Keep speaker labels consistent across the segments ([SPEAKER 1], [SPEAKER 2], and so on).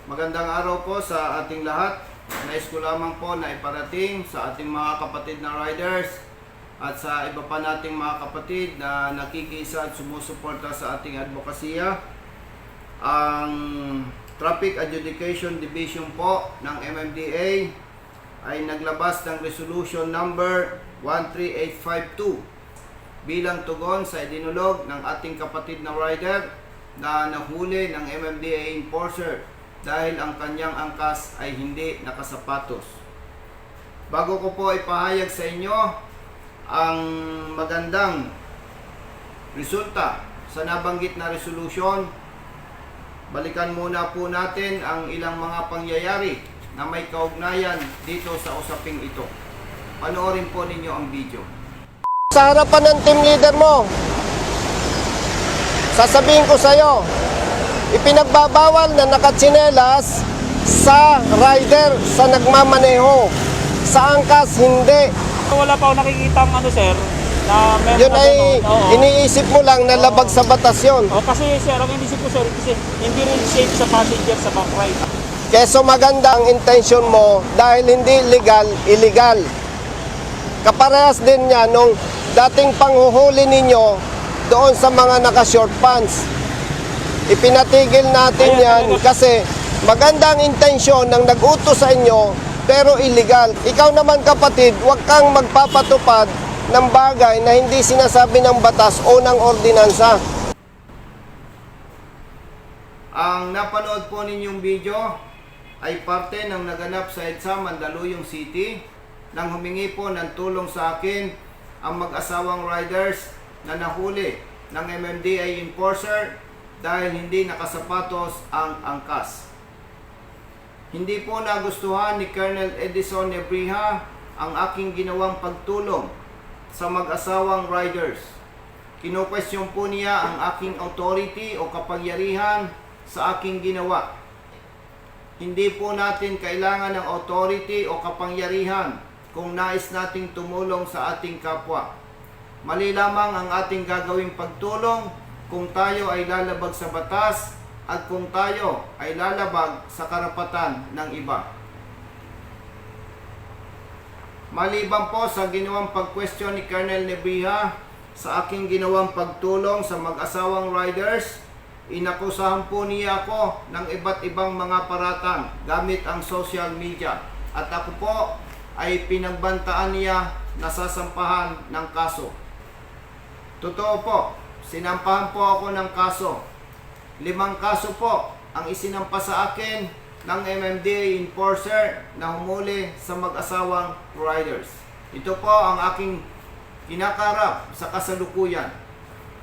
[SPEAKER 1] Magandang araw po sa ating lahat. Nais ko lamang po na iparating sa ating mga kapatid na riders at sa iba pa nating mga kapatid na nakikisa at sumusuporta sa ating advokasya. Ang Traffic Adjudication Division po ng MMDA ay naglabas ng resolution number 13852 bilang tugon sa idinulog ng ating kapatid na rider na nahuli ng MMDA enforcer dahil ang kanyang angkas ay hindi nakasapatos. Bago ko po ipahayag sa inyo ang magandang resulta sa nabanggit na resolution, balikan muna po natin ang ilang mga pangyayari na may kaugnayan dito sa usaping ito. Panoorin po ninyo ang video.
[SPEAKER 2] Sa harapan ng team leader mo, sasabihin ko sa'yo, ipinagbabawal na nakatsinelas sa rider sa nagmamaneho. Sa angkas, hindi.
[SPEAKER 3] Wala pa ako nakikita ang sir, na meron
[SPEAKER 2] Yun
[SPEAKER 3] na
[SPEAKER 2] ay
[SPEAKER 3] ganun. Oo.
[SPEAKER 2] iniisip mo lang na labag sa batas yun.
[SPEAKER 3] Kasi sir, ang inisip ko sir, kasi hindi rin safe sa passenger sa back ride.
[SPEAKER 2] Keso maganda ang intention mo dahil hindi legal, illegal. Kaparehas din niya nung dating panghuhuli ninyo doon sa mga naka-short pants. Ipinatigil natin yan kasi maganda ang intensyon ng nag-utos sa inyo pero illegal. Ikaw naman kapatid, huwag kang magpapatupad ng bagay na hindi sinasabi ng batas o ng ordinansa.
[SPEAKER 1] Ang napanood po ninyong video ay parte ng naganap sa EDSA Mandaluyong City nang humingi po ng tulong sa akin ang mag-asawang riders na nahuli ng MMDA enforcer dahil hindi nakasapatos ang angkas. Hindi po nagustuhan ni Colonel Edison Nebriha ang aking ginawang pagtulong sa mag-asawang riders. Kino-question po niya ang aking authority o kapangyarihan sa aking ginawa. Hindi po natin kailangan ng authority o kapangyarihan kung nais nating tumulong sa ating kapwa. Mali lamang ang ating gagawing pagtulong kung tayo ay lalabag sa batas at kung tayo ay lalabag sa karapatan ng iba. Maliban po sa ginawang pag-question ni Colonel Nebriha sa aking ginawang pagtulong sa mag-asawang riders, inakusahan po niya ako ng iba't ibang mga paratang gamit ang social media at ako po ay pinagbantaan niya na sasampahan ng kaso. Totoo po, sinampahan po ako ng kaso. 5 kaso po ang isinampa sa akin ng MMDA enforcer na humuli sa mag-asawang riders. Ito po ang aking kinakarap sa kasalukuyan.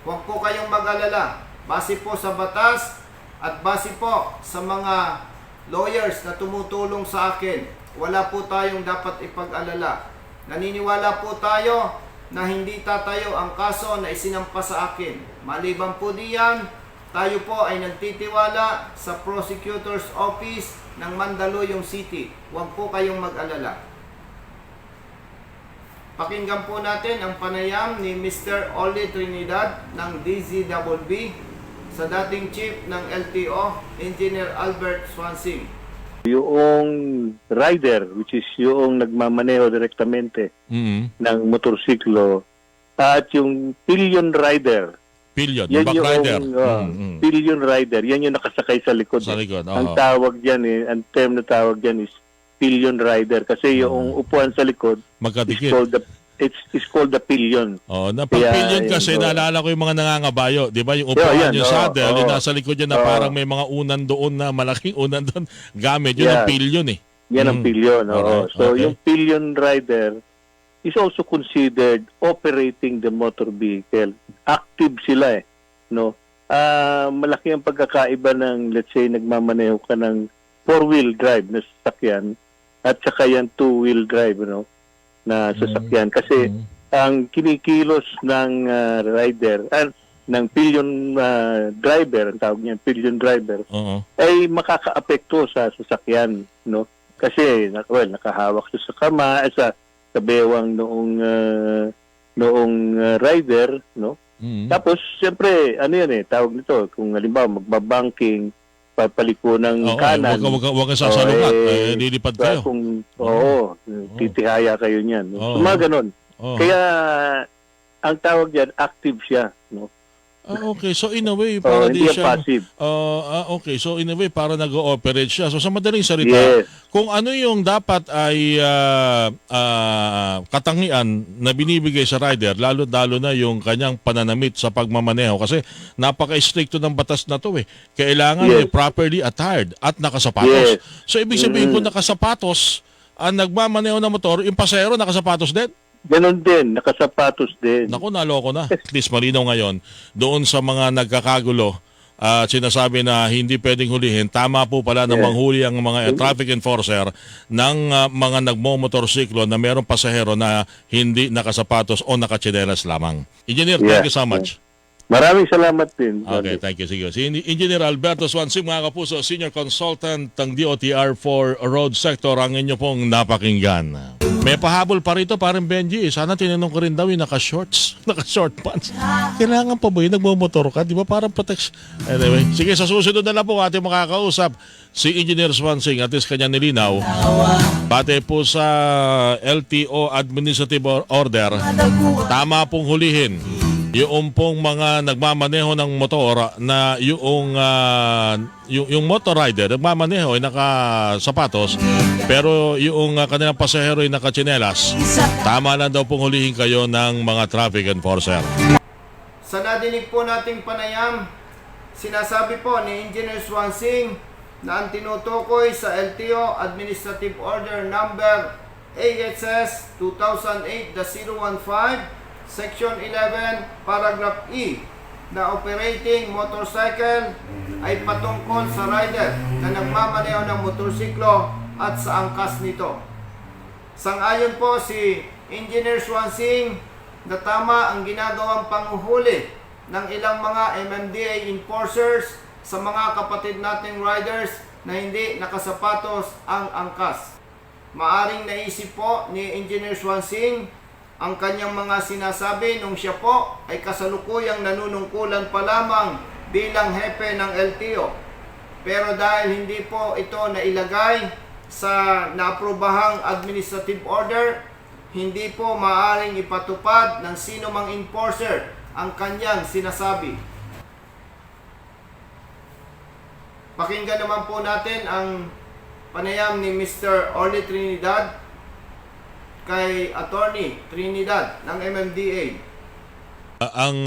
[SPEAKER 1] Huwag po kayong mag-alala. Base po sa batas at base po sa mga lawyers na tumutulong sa akin, wala po tayong dapat ipag-alala. Naniniwala po tayo na hindi tatayo ang kaso na isinampa sa akin. Maliban po diyan, tayo po ay nagtitiwala sa Prosecutor's Office ng Mandaluyong City. Huwag po kayong mag-alala. Pakinggan po natin ang panayam ni Mr. Oli Trinidad ng DZWB sa dating chief ng LTO, Engineer Albert Swansing.
[SPEAKER 4] Yung rider, which is yung nagmamaneho direktamente ng motorsiklo, at yung pillion rider.
[SPEAKER 5] Pillion,
[SPEAKER 4] Yan
[SPEAKER 5] back rider.
[SPEAKER 4] Pillion rider, yan yung nakasakay sa likod.
[SPEAKER 5] Sa likod,
[SPEAKER 4] Ang tawag dyan, ang term na tawag dyan is pillion rider. Kasi yung upuan sa likod is
[SPEAKER 5] Magkadikit.
[SPEAKER 4] called the pillion.
[SPEAKER 5] Pag
[SPEAKER 4] Kaya,
[SPEAKER 5] pillion kasi, naalala ko yung mga nangangabayo. Di ba? Yung upuan, yung saddle, yung nasa likod yun na parang may mga unan doon na malaking unan doon. Gamit, yun ang pillion eh.
[SPEAKER 4] Yan ang pillion.
[SPEAKER 5] Alright,
[SPEAKER 4] So,
[SPEAKER 5] okay.
[SPEAKER 4] yung pillion rider is also considered operating the motor vehicle. Active sila eh. No? Malaki ang pagkakaiba ng, let's say, nagmamaneho ka ng 4-wheel drive na sasakyan at saka yan 2-wheel drive, na sasakyan. Kasi ang kinikilos ng rider, ng pillion driver, ang tawag niya, pillion driver, ay makakaapekto sa sasakyan, no? Kasi, nakahawak siya sa kama, sa bewang noong rider, no?
[SPEAKER 5] Mm.
[SPEAKER 4] Tapos, siyempre, ano yan tawag nito, kung halimbawa magbabanking, papaliko ng
[SPEAKER 5] Oo,
[SPEAKER 4] kanan.
[SPEAKER 5] wag kang sasalungat.
[SPEAKER 4] Oo,
[SPEAKER 5] Lilipad kayo.
[SPEAKER 4] Titihaya kayo niyan. No?
[SPEAKER 5] Oo.
[SPEAKER 4] So, mga ganun.
[SPEAKER 5] Oo.
[SPEAKER 4] Kaya, ang tawag diyan, active siya. No?
[SPEAKER 5] Okay, so in a way, para
[SPEAKER 4] hindi
[SPEAKER 5] di
[SPEAKER 4] yan
[SPEAKER 5] siya...
[SPEAKER 4] passive.
[SPEAKER 5] Okay, so in a way, para nag-ooperate siya. So sa madaling salita,
[SPEAKER 4] Yes.
[SPEAKER 5] kung ano yung dapat ay katangian na binibigay sa rider, lalo na yung kanyang pananamit sa pagmamaneho. Kasi napaka-stricto ng batas na to eh. Kailangan
[SPEAKER 4] Yes.
[SPEAKER 5] properly attired at nakasapatos.
[SPEAKER 4] Yes.
[SPEAKER 5] So ibig sabihin kung nakasapatos ang nagmamaneho ng motor, yung pasahero nakasapatos din.
[SPEAKER 4] Ganon din, nakasapatos din.
[SPEAKER 5] Naku, naloko na. At least malinaw ngayon doon sa mga nagkakagulo at sinasabi na hindi pwedeng hulihin. Tama po pala na manghuli ang mga traffic enforcer ng mga nagmomotorsiklo na mayroong pasahero na hindi nakasapatos o nakatsinelas lamang. Engineer, thank you so much.
[SPEAKER 4] Maraming salamat din.
[SPEAKER 5] Okay, thank you. Sige. Si Engineer Alberto Swansing, mga kapuso, Senior Consultant ng DOTR for Road Sector, ang inyo pong napakinggan. May pahabol pa rito, parang Benji. Sana tinanong ko rin daw yung naka-shorts, naka-short pants. Kailangan pa ba yun? Nagmamotor ka? Di ba parang protection? Anyway, sige, sa susunod na lang po ating makakausap si Engineer Swansing at is kanya nilinaw. Bate po sa LTO Administrative Order, tama pong hulihin yung pong mga nagmamaneho ng motor na yung motor rider nagmamaneho ay nakasapatos pero yung kanilang pasahero ay nakatsinelas, tama lang daw pong hulihin kayo ng mga traffic enforcer.
[SPEAKER 1] Sa nadinig po nating panayam, sinasabi po ni Engineer Swansing na ang tinutukoy sa LTO Administrative Order Number AHS 2008-015 Section 11, Paragraph E, na operating motorcycle ay patungkol sa rider na nagmamaneho ng motorsiklo at sa angkas nito. Sang-ayon po si Engineer Swansing na tama ang ginagawang panguhuli ng ilang mga MMDA enforcers sa mga kapatid nating riders na hindi nakasapatos ang angkas. Maaring naisip po ni Engineer Swansing ang kanyang mga sinasabi nung siya po ay kasalukuyang nanunungkulan pa lamang bilang hepe ng LTO. Pero dahil hindi po ito nailagay sa naaprobahang administrative order, hindi po maaaring ipatupad ng sino mang enforcer ang kanyang sinasabi. Pakinggan naman po natin ang panayam ni Mr. Orly Trinidad kay Attorney Trinidad ng MMDA.
[SPEAKER 5] Ang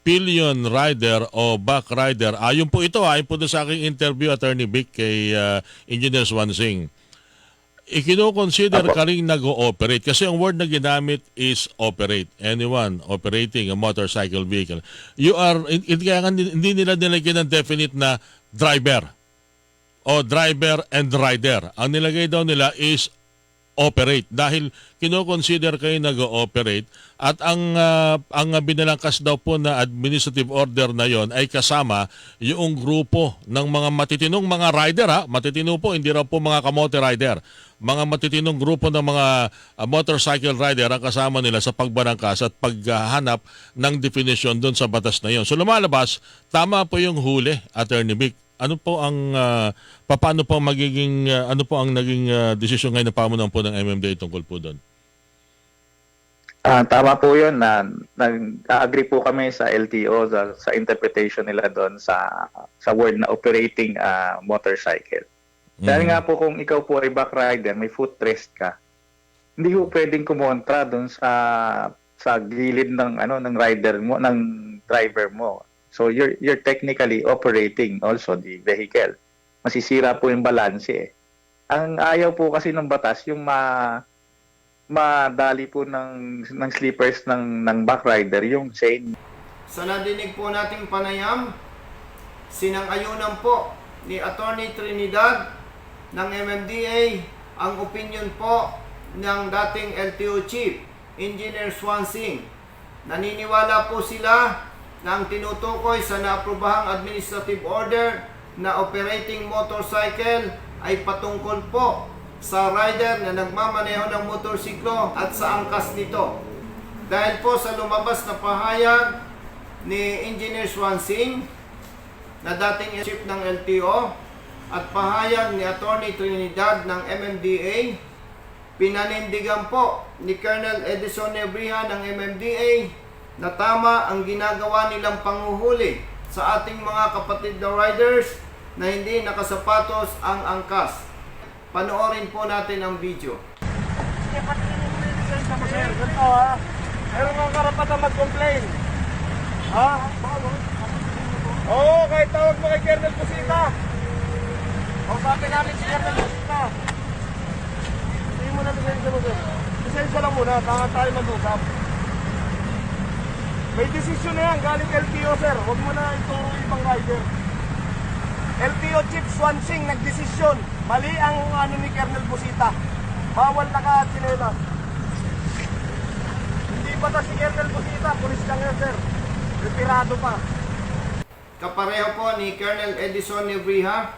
[SPEAKER 5] pillion rider o back rider, ayon po ito, ayon po sa aking interview, Attorney Vic, kay Engineer Swansing. Ikino-consider ka rin nag-ooperate kasi ang word na ginamit is operate. Anyone operating a motorcycle vehicle. You are, hindi nila nilagyan ng definite na driver o driver and rider. Ang nilagay daw nila is operate dahil kino-consider kayo nag-ooperate at ang binalangkas daw po na administrative order na yon ay kasama yung grupo ng mga matitinong mga rider, matitino po, hindi raw po mga kamote rider, mga matitinong grupo ng mga motorcycle rider ang kasama nila sa pagbalangkas at paghanap ng definition doon sa batas na yon. So lumalabas, tama po yung huli, Attorney Vic. Ano po ang paano po magiging ano po ang naging desisyon ngayon na pamunuan po ng MMDA tungkol po doon?
[SPEAKER 6] Tama po 'yun na nag-agree po kami sa LTO sa interpretation nila doon sa word na operating motorcycle. Dahil nga po kung ikaw po ay back rider, may footrest ka. Hindi po pwedeng kumontra doon sa gilid ng ng rider mo, ng driver mo. So you're technically operating also the vehicle. Masisira po yung balanse. Ang ayaw po kasi ng batas yung madali po ng slippers ng back rider yung chain.
[SPEAKER 1] Sa nadinig po nating panayam, sinang-ayunan po ni Attorney Trinidad ng MMDA ang opinion po ng dating LTO Chief, Engineer Swansing. Naniniwala po sila na ang tinutukoy sa naaprobahang administrative order na operating motorcycle ay patungkol po sa rider na nagmamaneho ng motorsiklo at sa angkas nito. Dahil po sa lumabas na pahayag ni Engineer Swansing, na dating chief ng LTO at pahayag ni Attorney Trinidad ng MMDA, pinanindigan po ni Colonel Edison Nebriha ng MMDA na tama ang ginagawa nilang panghuhuli sa ating mga kapatid na riders na hindi nakasapatos ang angkas. Panoorin po natin ang video.
[SPEAKER 3] Meron kang karapatan mag-complain. Ha? Oo, kahit tawag mo kay Colonel Busita. Kausapin namin si Colonel Busita. Hindi mo na lisensya mo, sir. Lisensya lang muna, tayo mag-usap. May desisyon na yan, galing LTO, sir. Huwag mo na ituro ibang rider. LTO Chief Swansing nagdesisyon. Mali ang ano ni Colonel Busita. Bawal naka-tsinelas. Hindi pa si Colonel Busita, pulis lang yan, sir. Retirado pa.
[SPEAKER 1] Kapareho po ni Colonel Edison Nebriha,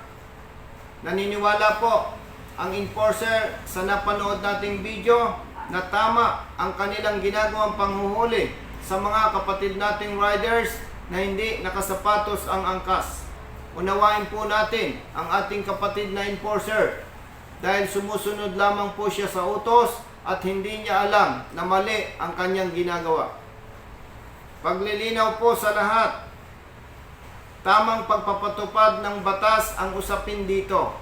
[SPEAKER 1] naniniwala po ang enforcer sa napanood nating video na tama ang kanilang ginagawang panghuhuli sa mga kapatid nating riders na hindi nakasapatos ang angkas. Unawain po natin ang ating kapatid na enforcer dahil sumusunod lamang po siya sa utos at hindi niya alam na mali ang kanyang ginagawa. Paglilinaw po sa lahat, tamang pagpapatupad ng batas ang usapin dito.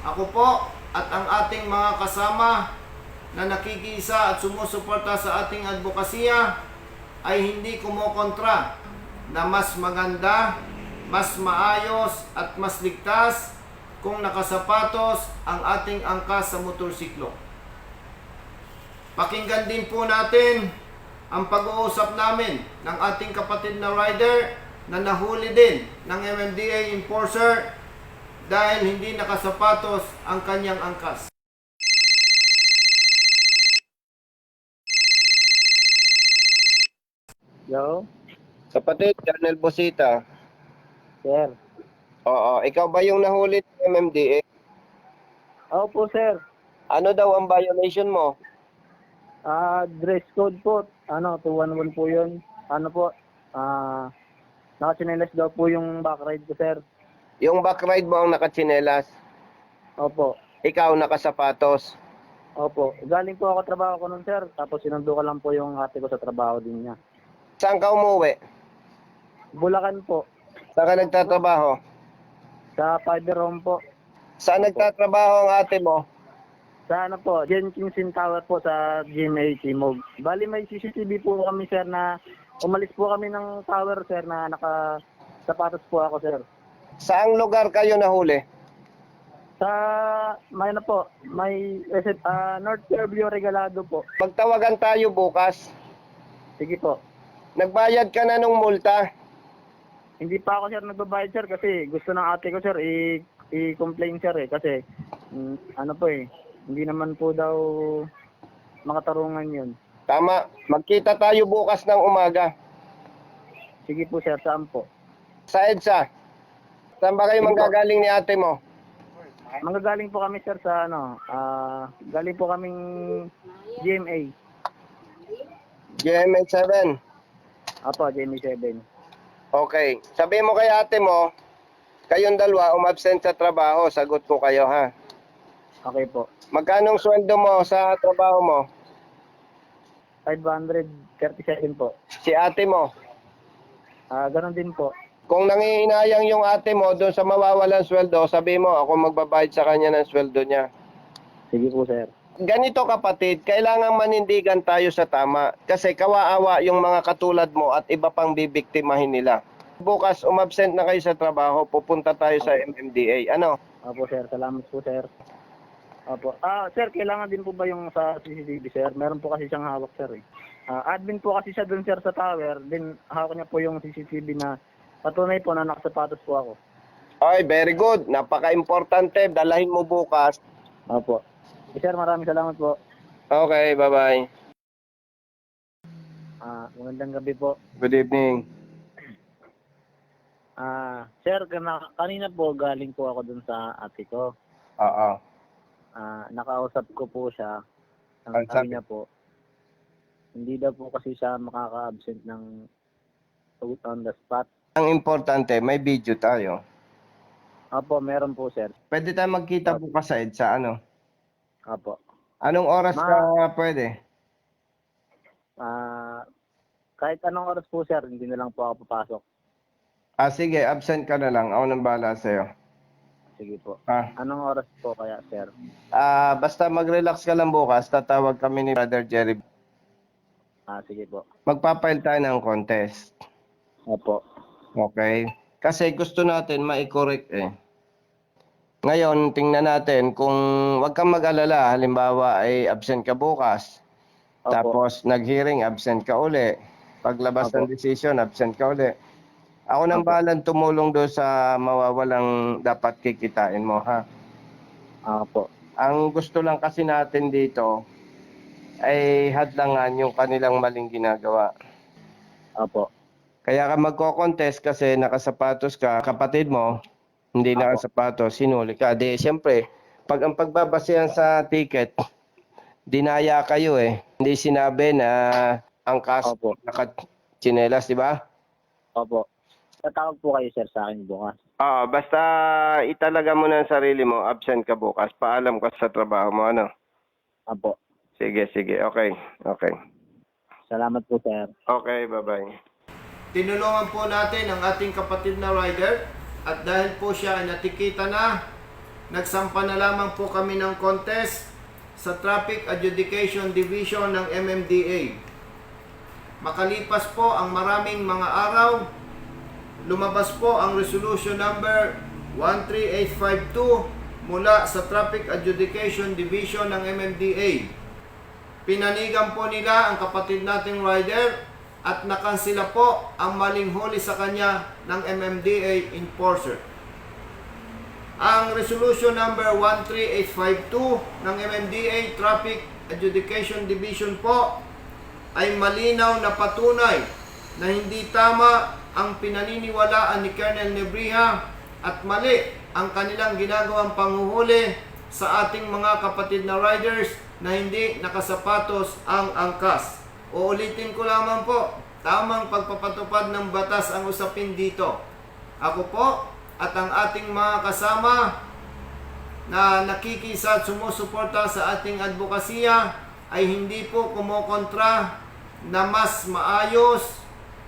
[SPEAKER 1] Ako po at ang ating mga kasama na nakikiisa at sumusuporta sa ating advokasya ay hindi kumokontra na mas maganda, mas maayos at mas ligtas kung nakasapatos ang ating angkas sa motorsiklo. Pakinggan din po natin ang pag-uusap namin ng ating kapatid na rider na nahuli din ng MMDA enforcer dahil hindi nakasapatos ang kanyang angkas.
[SPEAKER 3] Yo,
[SPEAKER 2] Kapatid, Colonel Busita.
[SPEAKER 3] sir.
[SPEAKER 2] Oo, ikaw ba yung nahuli ng MMDA?
[SPEAKER 3] Opo, sir.
[SPEAKER 2] Ano daw ang violation mo?
[SPEAKER 3] Dress code po. 211 po yun. Po, nakachinelas daw po yung backride ko, sir.
[SPEAKER 2] Yung backride mo ang nakatsinelas.
[SPEAKER 3] Opo.
[SPEAKER 2] Ikaw nakasapatos.
[SPEAKER 3] Opo. Galing po ako trabaho ko nun, sir. Tapos sinundo ko lang po yung ate ko sa trabaho din niya.
[SPEAKER 2] Saan ka umuwi?
[SPEAKER 3] Bulacan po.
[SPEAKER 2] Saan ka nagtatrabaho?
[SPEAKER 3] Sa Fiber Home po.
[SPEAKER 2] Saan nagtatrabaho ang ate mo?
[SPEAKER 3] Sa po, Jenkins Tower po sa GMA Timog. Bali may CCTV po kami, sir, na umalis po kami ng tower, sir, na nakasapatos po ako, sir.
[SPEAKER 2] Saang lugar kayo nahuli?
[SPEAKER 3] Sa may North Fairview Regalado po.
[SPEAKER 2] Magtawagan tayo bukas.
[SPEAKER 3] Sige po.
[SPEAKER 2] Nagbayad ka na nung multa.
[SPEAKER 3] Hindi pa ako, sir, nagbabayad, sir, kasi gusto ng ate ko, sir, i-complain, sir, kasi hindi naman po daw makatarungan yun.
[SPEAKER 2] Tama. Magkita tayo bukas ng umaga.
[SPEAKER 3] Sige po, sir, saan po?
[SPEAKER 2] Sa EDSA. Saan ba kayo manggagaling ni ate mo?
[SPEAKER 3] Manggagaling po kami, sir, sa galing po kaming GMA.
[SPEAKER 2] GMA 7.
[SPEAKER 3] Apo, GMA 7.
[SPEAKER 2] Okay. Sabi mo kay ate mo, kayong dalawa umabsent sa trabaho. Sagot ko kayo, ha?
[SPEAKER 3] Okay po.
[SPEAKER 2] Magkano ang sweldo mo sa trabaho mo?
[SPEAKER 3] 537 po.
[SPEAKER 2] Si ate mo?
[SPEAKER 3] Ganon din po.
[SPEAKER 2] Kung nangihinayang yung ate mo doon sa mawawalan sweldo, sabi mo ako magbabayad sa kanya ng sweldo niya.
[SPEAKER 3] Sige po, sir.
[SPEAKER 2] Ganito kapatid, kailangan manindigan tayo sa tama kasi kawaawa yung mga katulad mo at iba pang bibiktimahin nila. Bukas umabsent na kayo sa trabaho, pupunta tayo sa MMDA. Ano?
[SPEAKER 3] Opo, sir. Salamat po, sir. Opo. Sir, kailangan din po ba yung sa CCTV, sir? Meron po kasi siyang hawak, sir. Admin po kasi siya dun, sir, sa tower. Then, hawak niya po yung CCTV na patunay po na nakasapatos po ako.
[SPEAKER 2] Ay, very good. Napaka-importante. Dalahin mo bukas.
[SPEAKER 3] Opo. Sir, maraming salamat po.
[SPEAKER 2] Okay, bye-bye.
[SPEAKER 3] Magandang gabi po.
[SPEAKER 2] Good evening.
[SPEAKER 3] Sir, kanina po galing po ako dun sa ate ko.
[SPEAKER 2] Oo.
[SPEAKER 3] Nakausap ko po siya. Ang
[SPEAKER 2] Ang
[SPEAKER 3] sabi
[SPEAKER 2] sabi?
[SPEAKER 3] niya po, hindi daw po kasi siya makaka-absent ng on the spot.
[SPEAKER 2] Ang importante, may video tayo.
[SPEAKER 3] Opo, meron po, sir.
[SPEAKER 2] Pwede tayo magkita bukas sa EDSA, ano?
[SPEAKER 3] Opo.
[SPEAKER 2] Anong oras
[SPEAKER 3] Ma-
[SPEAKER 2] ka pwede?
[SPEAKER 3] Kahit anong oras po, sir, hindi na lang po ako papasok.
[SPEAKER 2] Sige, absent ka na lang. Ako nang bahala sa'yo.
[SPEAKER 3] Sige po.
[SPEAKER 2] Ah.
[SPEAKER 3] Anong oras po kaya, sir?
[SPEAKER 2] Basta mag-relax ka lang bukas, tatawag kami ni Brother Jerry.
[SPEAKER 3] Sige po.
[SPEAKER 2] Magpapail tayo ng contest.
[SPEAKER 3] Opo.
[SPEAKER 2] Okay? Kasi gusto natin ma-correct eh. Ngayon, tingnan natin kung wag kang mag-alala, halimbawa ay absent ka bukas,
[SPEAKER 3] Opo.
[SPEAKER 2] tapos nag-hearing, absent ka uli. Paglabas
[SPEAKER 3] Opo.
[SPEAKER 2] ng decision, absent ka uli. Ako nang
[SPEAKER 3] Opo.
[SPEAKER 2] bahalang tumulong doon sa mawawalang dapat kikitain mo, ha?
[SPEAKER 3] Opo.
[SPEAKER 2] Ang gusto lang kasi natin dito ay hadlangan yung kanilang maling ginagawa.
[SPEAKER 3] Opo.
[SPEAKER 2] Kaya ka magko-contest kasi nakasapatos ka, kapatid mo, hindi
[SPEAKER 3] Apo.
[SPEAKER 2] nakasapatos, sinuli ka. Di, siyempre, pag ang pagbabasehan sa ticket, dinaya kayo eh. Hindi sinabi na ang kaso
[SPEAKER 3] Opo.
[SPEAKER 2] nakatsinelas, di ba?
[SPEAKER 3] Opo. Tatawag po kayo, sir, sa akin bukas.
[SPEAKER 2] Basta italaga mo na ang sarili mo, absent ka bukas, paalam ka sa trabaho mo, ano?
[SPEAKER 3] Opo.
[SPEAKER 2] Sige, okay.
[SPEAKER 3] Salamat po, sir.
[SPEAKER 2] Okay, bye-bye.
[SPEAKER 1] Tinulungan po natin ang ating kapatid na rider at dahil po siya ay natikita na, nagsampa na lamang po kami ng contest sa Traffic Adjudication Division ng MMDA. Makalipas po ang maraming mga araw, lumabas po ang resolution number 13852 mula sa Traffic Adjudication Division ng MMDA. Pinanigan po nila ang kapatid nating rider at nakansila po ang maling huli sa kanya ng MMDA enforcer. Ang resolution number 13852 ng MMDA Traffic Adjudication Division po ay malinaw na patunay na hindi tama ang pinaniniwalaan ni Colonel Nebrija at mali ang kanilang ginagawang panghuhuli sa ating mga kapatid na riders na hindi nakasapatos ang angkas. Uulitin ko lamang po, tamang pagpapatupad ng batas ang usapin dito. Ako po at ang ating mga kasama na nakikisa at sumusuporta sa ating advokasya ay hindi po kumokontra na mas maayos,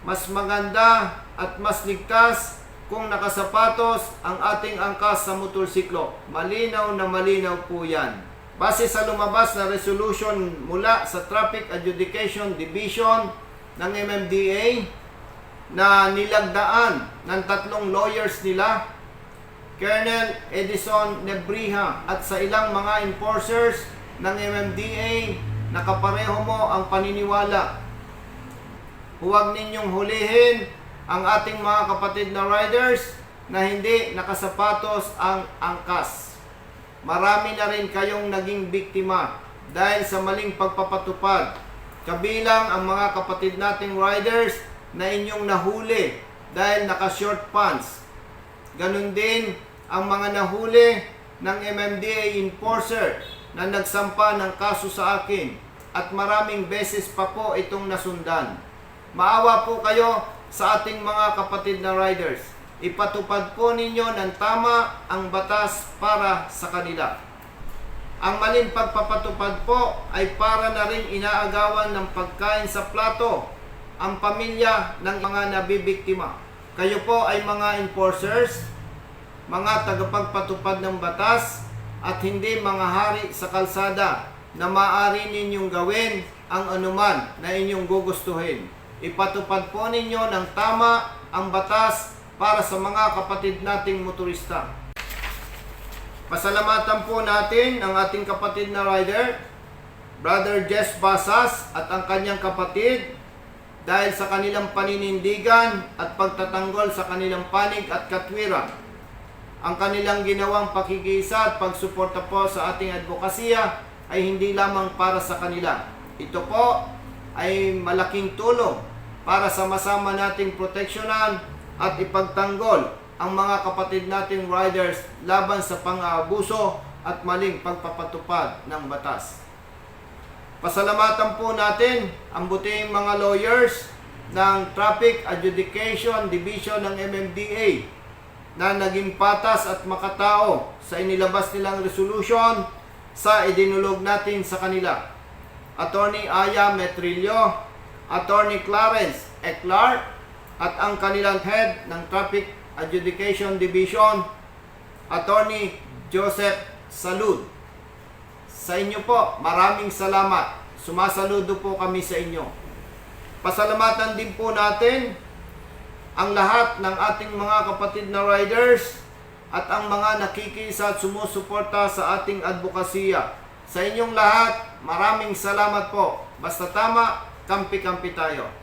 [SPEAKER 1] mas maganda at mas ligtas kung nakasapatos ang ating angkas sa motorsiklo. Malinaw na malinaw po yan. Base sa lumabas na resolution mula sa Traffic Adjudication Division ng MMDA na nilagdaan ng 3 lawyers nila, Colonel Edison Nebrija at sa ilang mga enforcers ng MMDA, nakapareho mo ang paniniwala. Huwag ninyong hulihin ang ating mga kapatid na riders na hindi nakasapatos ang angkas. Marami na rin kayong naging biktima dahil sa maling pagpapatupad. Kabilang ang mga kapatid nating riders na inyong nahuli dahil naka-short pants. Ganon din ang mga nahuli ng MMDA enforcer na nagsampa ng kaso sa akin at maraming beses pa po itong nasundan. Maawa po kayo sa ating mga kapatid na riders. Ipatupad po ninyo ng tama ang batas para sa kanila. Ang maling pagpapatupad po ay para na rin inaagawan ng pagkain sa plato ang pamilya ng mga nabibiktima. Kayo po ay mga enforcers, mga tagapagpatupad ng batas at hindi mga hari sa kalsada na maaari ninyong gawin ang anuman na inyong gugustuhin. Ipatupad po ninyo ng tama ang batas para sa mga kapatid nating motorista. Pasalamatan po natin ang ating kapatid na rider, Brother Jess Basas at ang kanyang kapatid dahil sa kanilang paninindigan at pagtatanggol sa kanilang panig at katwiran. Ang kanilang ginawang pakikisa at pagsuporta po sa ating advokasya ay hindi lamang para sa kanila. Ito po ay malaking tulong para sama-sama nating proteksyonan at ipagtanggol ang mga kapatid nating riders laban sa pang-aabuso at maling pagpapatupad ng batas. Pasalamatan po natin ang butihing mga lawyers ng Traffic Adjudication Division ng MMDA na naging patas at makatao sa inilabas nilang resolution sa idinulog natin sa kanila. Attorney Aya Metrillo, Attorney Clarence Eclar, at ang kanilang head ng Traffic Adjudication Division, Attorney Joseph Salud. Sa inyo po, maraming salamat. Sumasaludo po kami sa inyo. Pasalamatan din po natin ang lahat ng ating mga kapatid na riders at ang mga nakikisa at sumusuporta sa ating advokasya. Sa inyong lahat, maraming salamat po. Basta tama, kampi-kampi tayo.